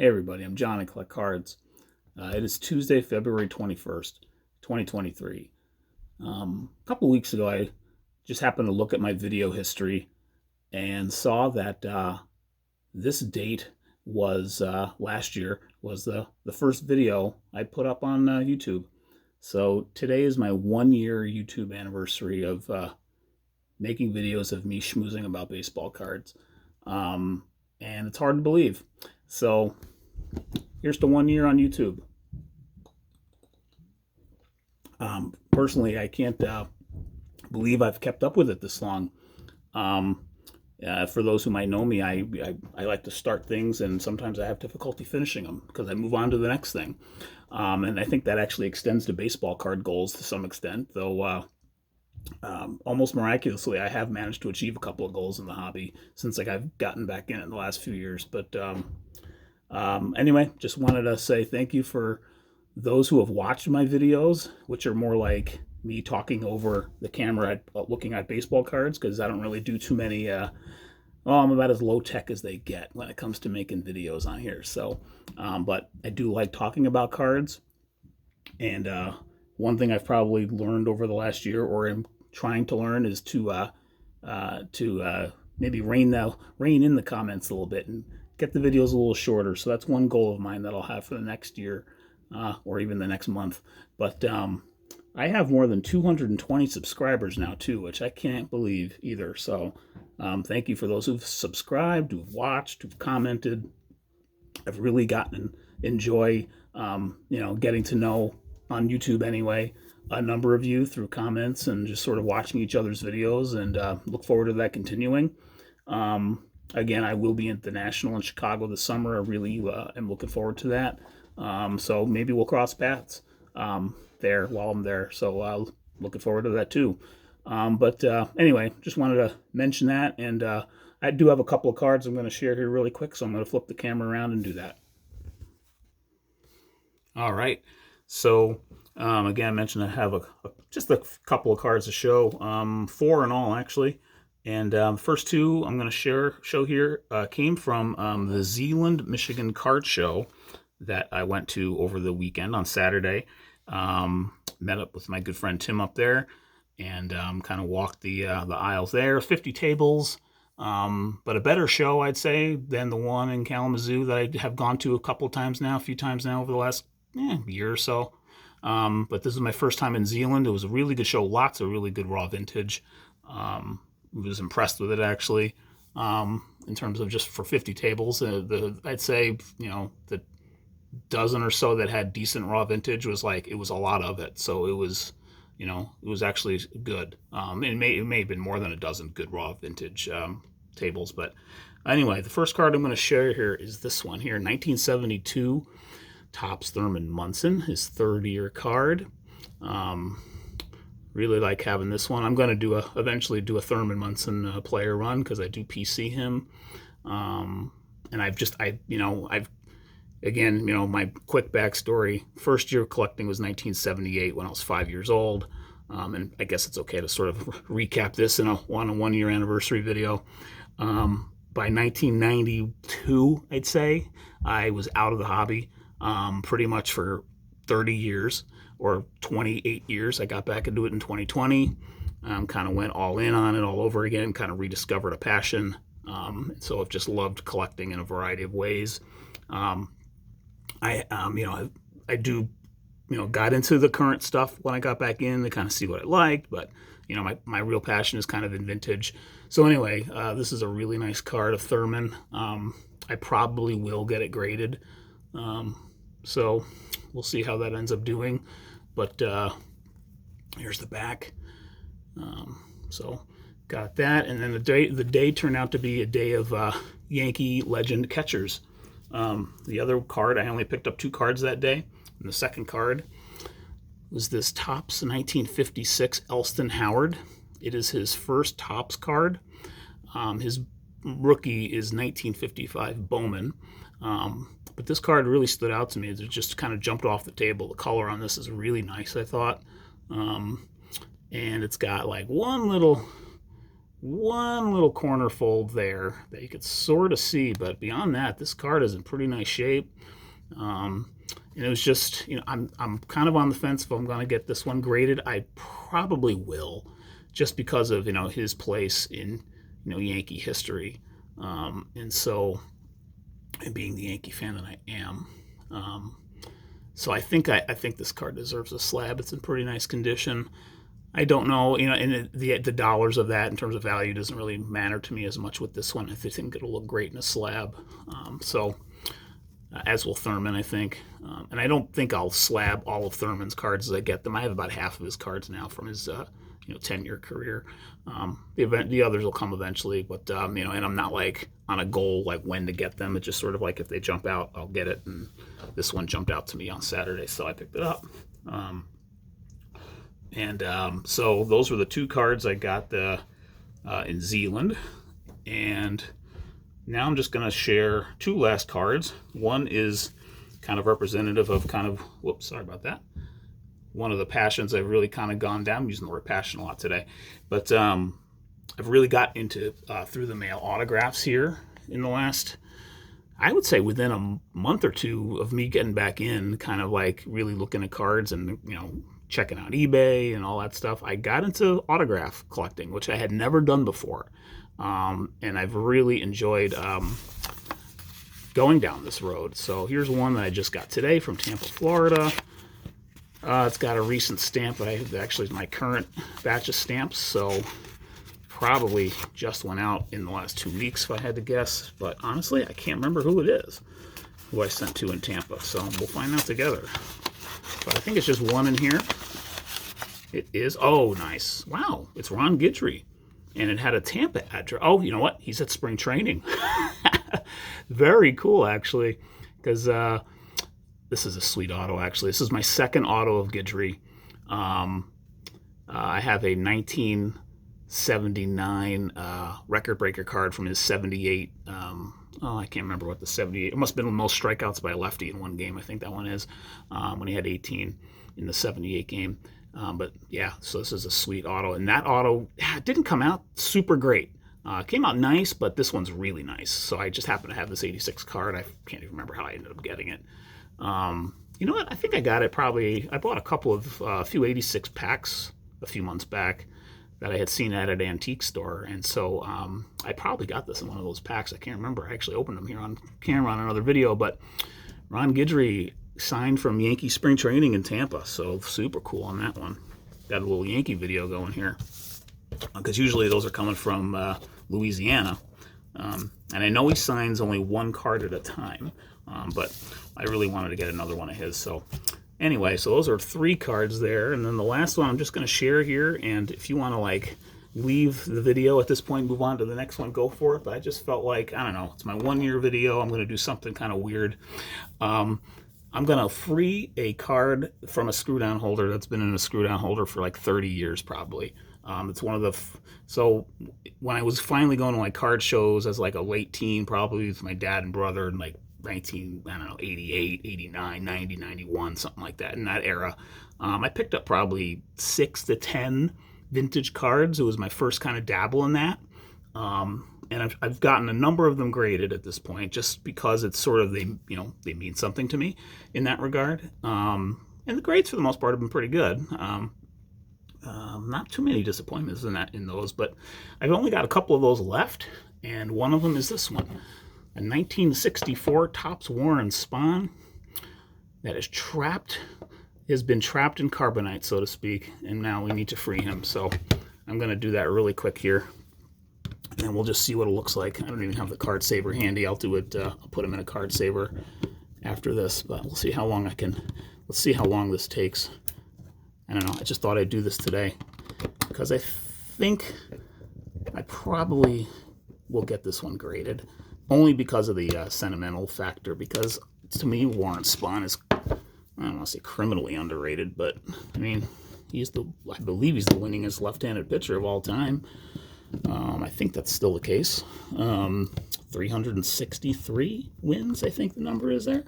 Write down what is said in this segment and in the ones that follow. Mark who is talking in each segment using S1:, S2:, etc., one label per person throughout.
S1: Hey everybody, I'm John. I collect cards. It is Tuesday, February 21st, 2023. A couple weeks ago, I just happened to look at my video history and saw that this date was last year, was the first video I put up on YouTube. So today is my 1 year YouTube anniversary of making videos of me schmoozing about baseball cards. And it's hard to believe. So here's to 1 year on YouTube. Personally, I can't believe I've kept up with it this long. For those who might know me, I like to start things, and sometimes I have difficulty finishing them because I move on to the next thing. And I think that actually extends to baseball card goals to some extent, though almost miraculously, I have managed to achieve a couple of goals in the hobby since I've gotten back in it in the last few years. But anyway, just wanted to say thank you for those who have watched my videos, which are more like me talking over the camera looking at baseball cards, because I don't really do too many. I'm about as low tech as they get when it comes to making videos on here. So, but I do like talking about cards. And one thing I've probably learned over the last year, or am trying to learn, is to maybe rein in the comments a little bit and get the videos a little shorter. So that's one goal of mine that I'll have for the next year, or even the next month. But I have more than 220 subscribers now too, which I can't believe either. So thank you for those who've subscribed, who've watched, who've commented. I've really gotten enjoy getting to know, on YouTube anyway, a number of you through comments and just sort of watching each other's videos, and look forward to that continuing. Again, I will be at the National in Chicago this summer. I really am looking forward to that. So maybe we'll cross paths there while I'm there. So looking forward to that too. But anyway, just wanted to mention that. And I do have a couple of cards I'm going to share here really quick. So I'm going to flip the camera around and do that. All right. So again, I mentioned I have just a couple of cards to show, 4 in all actually. And first two I'm going to show here came from the Zeeland, Michigan card show that I went to over the weekend on Saturday. Met up with my good friend Tim up there, and kind of walked the aisles there. 50 tables, but a better show, I'd say, than the one in Kalamazoo that I have gone to a few times now over the last year or so. But this is my first time in Zeeland. It was a really good show, lots of really good raw vintage. Was impressed with it actually, in terms of just for 50 tables. I'd say, the dozen or so that had decent raw vintage was it was a lot of it. So it was, it was actually good. It may have been more than a dozen good raw vintage tables. But anyway, the first card I'm going to share here is this one here, 1972 Topps Thurman Munson, his third-year card. Really like having this one. I'm going to eventually do a Thurman Munson player run, because I do PC him. And again, my quick backstory, first year collecting was 1978 when I was 5 years old. And I guess it's okay to sort of recap this in a 1 year anniversary video. By 1992, I'd say, I was out of the hobby pretty much for 30 years or 28 years. I got back into it in 2020. Kind of went all in on it all over again, kind of rediscovered a passion. So I've just loved collecting in a variety of ways. I got into the current stuff when I got back in to kind of see what I liked, but my real passion is kind of in vintage. So anyway, this is a really nice card of Thurman. I probably will get it graded. So we'll see how that ends up doing. But here's the back. So got that, and then the day turned out to be a day of Yankee legend catchers. The other card, I only picked up 2 cards that day. And the second card was this Topps 1956 Elston Howard. It is his first Topps card. His rookie is 1955 Bowman. But this card really stood out to me. It just kind of jumped off the table. The color on this is really nice, I thought. And it's got one little one little corner fold there that you could sort of see, but beyond that, this card is in pretty nice shape. And it was just, I'm kind of on the fence if I'm going to get this one graded. I probably will, just because of, his place in, Yankee history. And so, and being the Yankee fan that I am. So I think this card deserves a slab. It's in pretty nice condition. I don't know, and the dollars of that in terms of value doesn't really matter to me as much with this one. I think it'll look great in a slab. As will Thurman, I think. And I don't think I'll slab all of Thurman's cards as I get them. I have about half of his cards now from his 10-year career. The others will come eventually, but and I'm not like on a goal like when to get them. It's just sort of like if they jump out, I'll get it. And this one jumped out to me on Saturday, so I picked it up. So those were the two cards I got in Zeeland, and now I'm just going to share two last cards. One is kind of representative of sorry about that. One of the passions I've really kind of gone down. I'm using the word passion a lot today. But I've really got into through the mail autographs here in the last, I would say within a month or two of me getting back in, kind of like really looking at cards and, checking out eBay and all that stuff. I got into autograph collecting, which I had never done before. And I've really enjoyed going down this road. So here's one that I just got today from Tampa, Florida. It's got a recent stamp. Actually my current batch of stamps, so probably just went out in the last 2 weeks if I had to guess. But honestly, I can't remember who it is, who I sent to in Tampa. So we'll find out together. But I think it's just one in here. It is. Oh, nice. Wow, it's Ron Guidry. And it had a Tampa address. Oh, you know what? He's at spring training. Very cool, actually, because this is a sweet auto, actually. This is my second auto of Guidry. I have a 1979 record breaker card from his 78. I can't remember what the 78. It must have been the most strikeouts by a lefty in one game. I think that one is when he had 18 in the 78 game. But yeah, so this is a sweet auto. And that auto didn't come out super great. Came out nice, but this one's really nice. So I just happen to have this 86 card. I can't even remember how I ended up getting it. You know what? I think I got it probably. I bought a few 86 packs a few months back that I had seen at an antique store. And so I probably got this in one of those packs. I can't remember. I actually opened them here on camera on another video. But Ron Guidry signed from Yankee spring training in Tampa. So super cool on that one. Got a little Yankee video going here. Because usually those are coming from Louisiana. And I know he signs only one card at a time. But I really wanted to get another one of his. So anyway, so those are 3 cards there. And then the last one I'm just going to share here. And if you want to like leave the video at this point, move on to the next one, go for it. But I just felt like, I don't know, it's my 1-year video. I'm going to do something kind of weird. I'm going to free a card from a screw down holder that's been in a screw down holder for like 30 years probably. It's one of the, so when I was finally going to like card shows as like a late teen, probably with my dad and brother in like 88, 89, 90, 91, something like that, in that era, I picked up probably 6 to 10 vintage cards. It was my first kind of dabble in that. And I've gotten a number of them graded at this point, just because it's sort of, they mean something to me in that regard. And the grades for the most part have been pretty good. Not too many disappointments in those, but I've only got a couple of those left, and one of them is this one, a 1964 Topps Warren Spawn that is has been trapped in carbonite, so to speak, and now we need to free him. So I'm going to do that really quick here, and we'll just see what it looks like. I don't even have the card saver handy. I'll do it. I'll put him in a card saver after this, but we'll see how long let's see how long this takes. I don't know. I just thought I'd do this today because I think I probably will get this one graded, only because of the sentimental factor. Because to me, Warren Spahn is, I don't want to say criminally underrated, but I mean, I believe he's the winningest left-handed pitcher of all time. I think that's still the case. 363 wins, I think the number is there.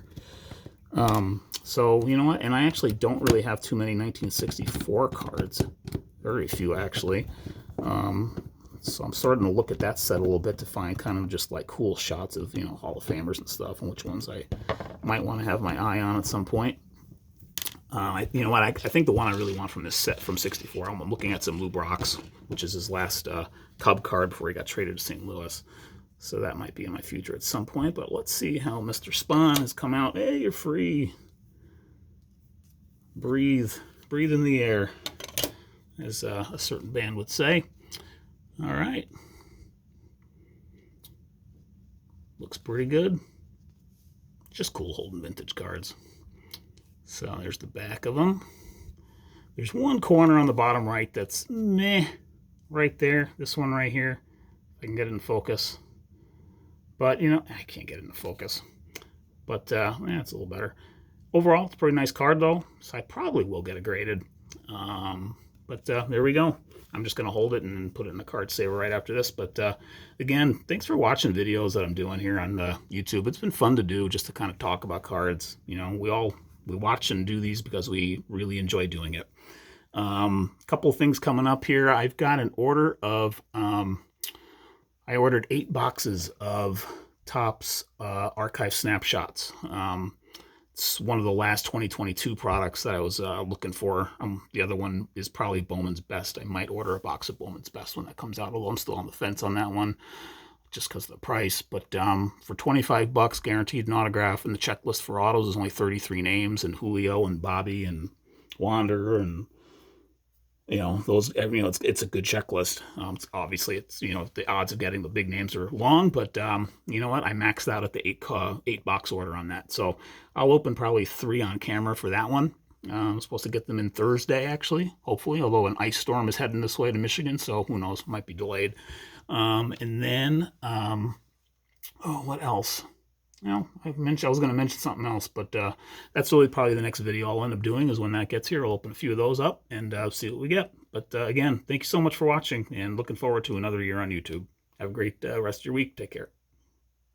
S1: So, you know what, and I actually don't really have too many 1964 cards. Very few, actually. So I'm starting to look at that set a little bit to find kind of just like cool shots of, you know, Hall of Famers and stuff, and which ones I might want to have my eye on at some point. You know what? I think the one I really want from this set from '64. I'm looking at some Lou Brock's, which is his last Cub card before he got traded to St. Louis. So that might be in my future at some point. But let's see how Mr. Spawn has come out. Hey, you're free. Breathe in the air, as a certain band would say. All right. Looks pretty good. Just cool holding vintage cards. So there's the back of them. There's one corner on the bottom right that's meh, right there. This one right here. If I can get it in focus. But, you know, I can't get it into focus. But, yeah, it's a little better. Overall, it's a pretty nice card, though. So I probably will get it graded. But there we go. I'm just going to hold it and put it in the card saver right after this. But, again, thanks for watching videos that I'm doing here on YouTube. It's been fun to do, just to kind of talk about cards. You know, we watch and do these because we really enjoy doing it. A couple of things coming up here. I've got an order of... I ordered 8 boxes of Topps archive snapshots. It's one of the last 2022 products that I was looking for. The other one is probably Bowman's Best. I might order a box of Bowman's Best when that comes out, although I'm still on the fence on that one just because of the price. But for $25, guaranteed an autograph, and the checklist for autos is only 33 names, and Julio and Bobby and Wander and... You know, those, you know, it's a good checklist. Obviously, it's, you know, the odds of getting the big names are long, but you know what? I maxed out at the 8 box order on that. So I'll open probably 3 on camera for that one. I'm supposed to get them in Thursday, actually, hopefully, although an ice storm is heading this way to Michigan, so who knows, might be delayed. And then, oh, what else? You know, I was going to mention something else, but that's really probably the next video I'll end up doing is when that gets here. I'll open a few of those up and see what we get. But again, thank you so much for watching, and looking forward to another year on YouTube. Have a great rest of your week. Take care.